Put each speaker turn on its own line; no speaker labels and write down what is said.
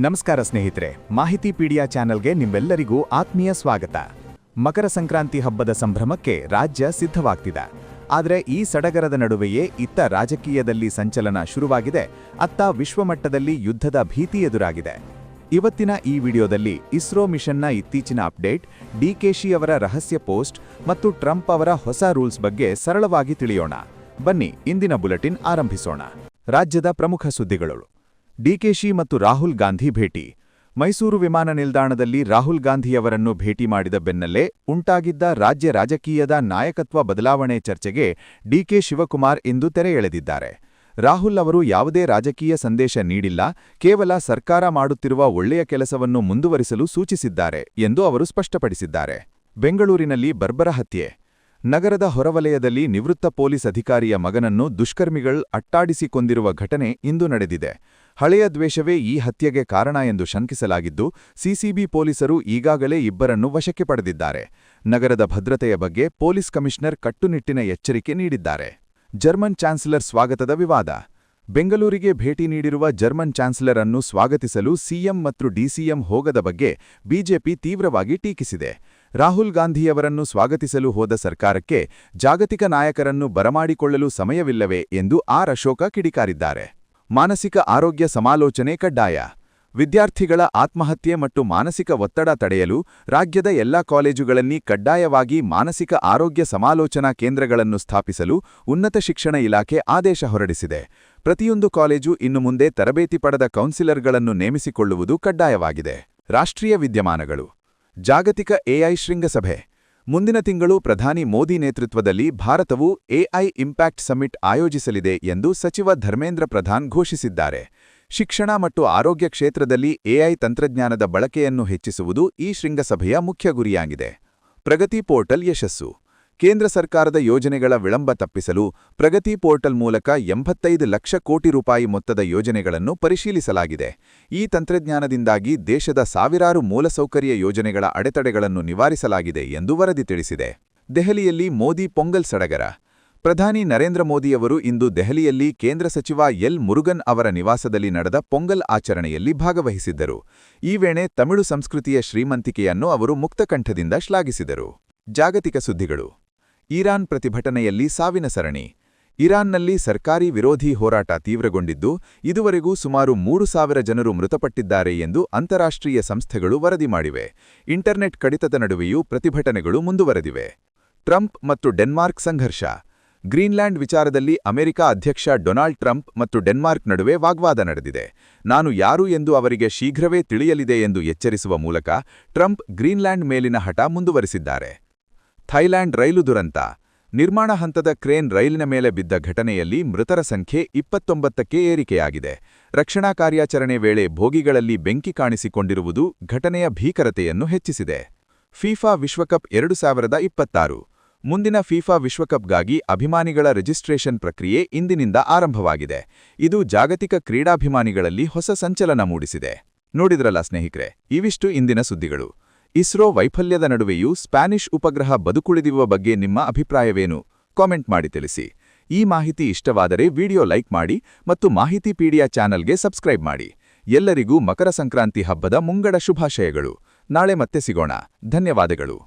ನಮಸ್ಕಾರ ಸ್ನೇಹಿತರೆ, ಮಾಹಿತಿಪೀಡಿಯಾ ಚಾನೆಲ್ಗೆ ನಿಮ್ಮೆಲ್ಲರಿಗೂ ಆತ್ಮೀಯ ಸ್ವಾಗತ. ಮಕರ ಸಂಕ್ರಾಂತಿ ಹಬ್ಬದ ಸಂಭ್ರಮಕ್ಕೆ ರಾಜ್ಯ ಸಿದ್ಧವಾಗ್ತಿದೆ. ಆದರೆ ಈ ಸಡಗರದ ನಡುವೆಯೇ ಇತ್ತ ರಾಜಕೀಯದಲ್ಲಿ ಸಂಚಲನ ಶುರುವಾಗಿದೆ, ಅತ್ತ ವಿಶ್ವಮಟ್ಟದಲ್ಲಿ ಯುದ್ಧದ ಭೀತಿ ಎದುರಾಗಿದೆ. ಇವತ್ತಿನ ಈ ವಿಡಿಯೋದಲ್ಲಿ ಇಸ್ರೋ ಮಿಷನ್ನ ಇತ್ತೀಚಿನ ಅಪ್ಡೇಟ್, ಡಿಕೆಶಿ ಅವರ ರಹಸ್ಯ ಪೋಸ್ಟ್ ಮತ್ತು ಟ್ರಂಪ್ ಅವರ ಹೊಸ ರೂಲ್ಸ್ ಬಗ್ಗೆ ಸರಳವಾಗಿ ತಿಳಿಯೋಣ. ಬನ್ನಿ ಇಂದಿನ ಬುಲೆಟಿನ್ ಆರಂಭಿಸೋಣ. ರಾಜ್ಯದ ಪ್ರಮುಖ ಸುದ್ದಿಗಳು. ಡಿಕೆಶಿ ಮತ್ತು ರಾಹುಲ್ ಗಾಂಧಿ ಭೇಟಿ. ಮೈಸೂರು ವಿಮಾನ ನಿಲ್ದಾಣದಲ್ಲಿ ರಾಹುಲ್ ಗಾಂಧಿಯವರನ್ನು ಭೇಟಿ ಮಾಡಿದ ಬೆನ್ನಲ್ಲೇ ಉಂಟಾಗಿದ್ದ ರಾಜ್ಯ ರಾಜಕೀಯದ ನಾಯಕತ್ವ ಬದಲಾವಣೆ ಚರ್ಚೆಗೆ ಡಿಕೆ ಶಿವಕುಮಾರ್ ಇಂದು ತೆರೆ ಎಳೆದಿದ್ದಾರೆ. ರಾಹುಲ್ ಅವರು ಯಾವುದೇ ರಾಜಕೀಯ ಸಂದೇಶ ನೀಡಿಲ್ಲ, ಕೇವಲ ಸರ್ಕಾರ ಮಾಡುತ್ತಿರುವ ಒಳ್ಳೆಯ ಕೆಲಸವನ್ನು ಮುಂದುವರಿಸಲು ಸೂಚಿಸಿದ್ದಾರೆ ಎಂದು ಅವರು ಸ್ಪಷ್ಟಪಡಿಸಿದ್ದಾರೆ. ಬೆಂಗಳೂರಿನಲ್ಲಿ ಬರ್ಬರ ಹತ್ಯೆ. ನಗರದ ಹೊರವಲಯದಲ್ಲಿ ನಿವೃತ್ತ ಪೊಲೀಸ್ ಅಧಿಕಾರಿಯ ಮಗನನ್ನು ದುಷ್ಕರ್ಮಿಗಳು ಅಟ್ಟಾಡಿಸಿ ಕೊಂದಿರುವ ಘಟನೆ ಇಂದು ನಡೆದಿದೆ. ಹಳೆಯ ದ್ವೇಷವೇ ಈ ಹತ್ಯೆಗೆ ಕಾರಣ ಎಂದು ಶಂಕಿಸಲಾಗಿದ್ದು, ಸಿಸಿಬಿ ಪೊಲೀಸರು ಈಗಾಗಲೇ ಇಬ್ಬರನ್ನು ವಶಕ್ಕೆ ಪಡೆದಿದ್ದಾರೆ. ನಗರದ ಭದ್ರತೆಯ ಬಗ್ಗೆ ಪೊಲೀಸ್ ಕಮಿಷನರ್ ಕಟ್ಟುನಿಟ್ಟಿನ ಎಚ್ಚರಿಕೆ ನೀಡಿದ್ದಾರೆ. ಜರ್ಮನ್ ಚಾನ್ಸಲರ್ ಸ್ವಾಗತದ ವಿವಾದ. ಬೆಂಗಳೂರಿಗೆ ಭೇಟಿ ನೀಡಿರುವ ಜರ್ಮನ್ ಚಾನ್ಸಲರ್ ಅನ್ನು ಸ್ವಾಗತಿಸಲು ಸಿಎಂ ಮತ್ತು ಡಿಸಿಎಂ ಹೋಗದ ಬಗ್ಗೆ ಬಿಜೆಪಿ ತೀವ್ರವಾಗಿ ಟೀಕಿಸಿದೆ. ರಾಹುಲ್ ಗಾಂಧಿಯವರನ್ನು ಸ್ವಾಗತಿಸಲು ಹೋದ ಸರ್ಕಾರಕ್ಕೆ ಜಾಗತಿಕ ನಾಯಕರನ್ನು ಬರಮಾಡಿಕೊಳ್ಳಲು ಸಮಯವಿಲ್ಲವೇ ಎಂದು ಅಶೋಕ ಕಿಡಿಕಾರಿದ್ದಾರೆ. ಮಾನಸಿಕ ಆರೋಗ್ಯ ಸಮಾಲೋಚನೆ ಕಡ್ಡಾಯ. ವಿದ್ಯಾರ್ಥಿಗಳ ಆತ್ಮಹತ್ಯೆ ಮತ್ತು ಮಾನಸಿಕ ಒತ್ತಡ ತಡೆಯಲು ರಾಜ್ಯದ ಎಲ್ಲಾ ಕಾಲೇಜುಗಳಲ್ಲಿ ಕಡ್ಡಾಯವಾಗಿ ಮಾನಸಿಕ ಆರೋಗ್ಯ ಸಮಾಲೋಚನಾ ಕೇಂದ್ರಗಳನ್ನು ಸ್ಥಾಪಿಸಲು ಉನ್ನತ ಶಿಕ್ಷಣ ಇಲಾಖೆ ಆದೇಶ ಹೊರಡಿಸಿದೆ. ಪ್ರತಿಯೊಂದು ಕಾಲೇಜು ಇನ್ನು ಮುಂದೆ ತರಬೇತಿ ಪಡೆದ ಕೌನ್ಸಿಲರ್ಗಳನ್ನು ನೇಮಿಸಿಕೊಳ್ಳುವುದು ಕಡ್ಡಾಯವಾಗಿದೆ. ರಾಷ್ಟ್ರೀಯ ವಿದ್ಯಮಾನಗಳು. ಜಾಗತಿಕ ಎಐ ಶೃಂಗಸಭೆ. ಮುಂದಿನ ತಿಂಗಳು ಪ್ರಧಾನಿ ಮೋದಿ ನೇತೃತ್ವದಲ್ಲಿ ಭಾರತವು ಎಐ ಇಂಪ್ಯಾಕ್ಟ್ ಸಮಿಟ್ ಆಯೋಜಿಸಲಿದೆ ಎಂದು ಸಚಿವ ಧರ್ಮೇಂದ್ರ ಪ್ರಧಾನ್ ಘೋಷಿಸಿದ್ದಾರೆ. ಶಿಕ್ಷಣ ಮತ್ತು ಆರೋಗ್ಯ ಕ್ಷೇತ್ರದಲ್ಲಿ ಎಐ ತಂತ್ರಜ್ಞಾನದ ಬಳಕೆಯನ್ನು ಹೆಚ್ಚಿಸುವುದು ಈ ಶೃಂಗಸಭೆಯ ಮುಖ್ಯ ಗುರಿಯಾಗಿದೆ. ಪ್ರಗತಿ ಪೋರ್ಟಲ್ ಯಶಸ್ಸು. ಕೇಂದ್ರ ಸರ್ಕಾರದ ಯೋಜನೆಗಳ ವಿಳಂಬ ತಪ್ಪಿಸಲು ಪ್ರಗತಿ ಪೋರ್ಟಲ್ ಮೂಲಕ 85 ಲಕ್ಷ ಕೋಟಿ ರೂಪಾಯಿ ಮೊತ್ತದ ಯೋಜನೆಗಳನ್ನು ಪರಿಶೀಲಿಸಲಾಗಿದೆ. ಈ ತಂತ್ರಜ್ಞಾನದಿಂದಾಗಿ ದೇಶದ ಸಾವಿರಾರು ಮೂಲಸೌಕರ್ಯ ಯೋಜನೆಗಳ ಅಡೆತಡೆಗಳನ್ನು ನಿವಾರಿಸಲಾಗಿದೆ ಎಂದು ವರದಿ ತಿಳಿಸಿದೆ. ದೆಹಲಿಯಲ್ಲಿ ಮೋದಿ ಪೊಂಗಲ್ ಸಡಗರ. ಪ್ರಧಾನಿ ನರೇಂದ್ರ ಮೋದಿಯವರು ಇಂದು ದೆಹಲಿಯಲ್ಲಿ ಕೇಂದ್ರ ಸಚಿವ ಎಲ್ ಮುರುಗನ್ ಅವರ ನಿವಾಸದಲ್ಲಿ ನಡೆದ ಪೊಂಗಲ್ ಆಚರಣೆಯಲ್ಲಿ ಭಾಗವಹಿಸಿದ್ದರು. ಈ ವೇಳೆ ತಮಿಳು ಸಂಸ್ಕೃತಿಯ ಶ್ರೀಮಂತಿಕೆಯನ್ನು ಅವರು ಮುಕ್ತಕಂಠದಿಂದ ಶ್ಲಾಘಿಸಿದರು. ಜಾಗತಿಕ ಸುದ್ದಿಗಳು. ಇರಾನ್ ಪ್ರತಿಭಟನೆಯಲ್ಲಿ ಸಾವಿನ ಸರಣಿ. ಇರಾನ್ನಲ್ಲಿ ಸರ್ಕಾರಿ ವಿರೋಧಿ ಹೋರಾಟ ತೀವ್ರಗೊಂಡಿದ್ದು, ಇದುವರೆಗೂ ಸುಮಾರು 3,000 ಜನರು ಮೃತಪಟ್ಟಿದ್ದಾರೆ ಎಂದು ಅಂತಾರಾಷ್ಟ್ರೀಯ ಸಂಸ್ಥೆಗಳು ವರದಿ ಮಾಡಿವೆ. ಇಂಟರ್ನೆಟ್ ಕಡಿತದ ನಡುವೆಯೂ ಪ್ರತಿಭಟನೆಗಳು ಮುಂದುವರೆದಿವೆ. ಟ್ರಂಪ್ ಮತ್ತು ಡೆನ್ಮಾರ್ಕ್ ಸಂಘರ್ಷ. ಗ್ರೀನ್ಲ್ಯಾಂಡ್ ವಿಚಾರದಲ್ಲಿ ಅಮೆರಿಕ ಅಧ್ಯಕ್ಷ ಡೊನಾಲ್ಡ್ ಟ್ರಂಪ್ ಮತ್ತು ಡೆನ್ಮಾರ್ಕ್ ನಡುವೆ ವಾಗ್ವಾದ ನಡೆದಿದೆ. ನಾನು ಯಾರು ಎಂದು ಅವರಿಗೆ ಶೀಘ್ರವೇ ತಿಳಿಯಲಿದೆ ಎಂದು ಎಚ್ಚರಿಸುವ ಮೂಲಕ ಟ್ರಂಪ್ ಗ್ರೀನ್ಲ್ಯಾಂಡ್ ಮೇಲಿನ ಹಠ ಮುಂದುವರಿಸಿದ್ದಾರೆ. ಥೈಲ್ಯಾಂಡ್ ರೈಲು ದುರಂತ. ನಿರ್ಮಾಣ ಹಂತದ ಕ್ರೇನ್ ರೈಲಿನ ಮೇಲೆ ಬಿದ್ದ ಘಟನೆಯಲ್ಲಿ ಮೃತರ ಸಂಖ್ಯೆ 29ಕ್ಕೆ ಏರಿಕೆಯಾಗಿದೆ. ರಕ್ಷಣಾ ಕಾರ್ಯಾಚರಣೆ ವೇಳೆ ಬೋಗಿಗಳಲ್ಲಿ ಬೆಂಕಿ ಕಾಣಿಸಿಕೊಂಡಿರುವುದು ಘಟನೆಯ ಭೀಕರತೆಯನ್ನು ಹೆಚ್ಚಿಸಿದೆ. ಫಿಫಾ ವಿಶ್ವಕಪ್ 2026. ಮುಂದಿನ ಫಿಫಾ ವಿಶ್ವಕಪ್ಗಾಗಿ ಅಭಿಮಾನಿಗಳ ರಿಜಿಸ್ಟ್ರೇಷನ್ ಪ್ರಕ್ರಿಯೆ ಇಂದಿನಿಂದ ಆರಂಭವಾಗಿದೆ. ಇದು ಜಾಗತಿಕ ಕ್ರೀಡಾಭಿಮಾನಿಗಳಲ್ಲಿ ಹೊಸ ಸಂಚಲನ ಮೂಡಿಸಿದೆ. ನೋಡಿದ್ರಲ್ಲ ಸ್ನೇಹಿತರೆ, ಇವಿಷ್ಟು ಇಂದಿನ ಸುದ್ದಿಗಳು. ಇಸ್ರೋ ವೈಫಲ್ಯದ ನಡುವೆಯೂ ಸ್ಪ್ಯಾನಿಷ್ ಉಪಗ್ರಹ ಬದುಕುಳಿದಿರುವ ಬಗ್ಗೆ ನಿಮ್ಮ ಅಭಿಪ್ರಾಯವೇನು? ಕಾಮೆಂಟ್ ಮಾಡಿ ತಿಳಿಸಿ. ಈ ಮಾಹಿತಿ ಇಷ್ಟವಾದರೆ ವಿಡಿಯೋ ಲೈಕ್ ಮಾಡಿ ಮತ್ತು ಮಾಹಿತಿಪೀಡಿಯಾ ಚಾನೆಲ್ಗೆ ಸಬ್ಸ್ಕ್ರೈಬ್ ಮಾಡಿ. ಎಲ್ಲರಿಗೂ ಮಕರ ಸಂಕ್ರಾಂತಿ ಹಬ್ಬದ ಮುಂಗಡ ಶುಭಾಶಯಗಳು. ನಾಳೆ ಮತ್ತೆ ಸಿಗೋಣ. ಧನ್ಯವಾದಗಳು.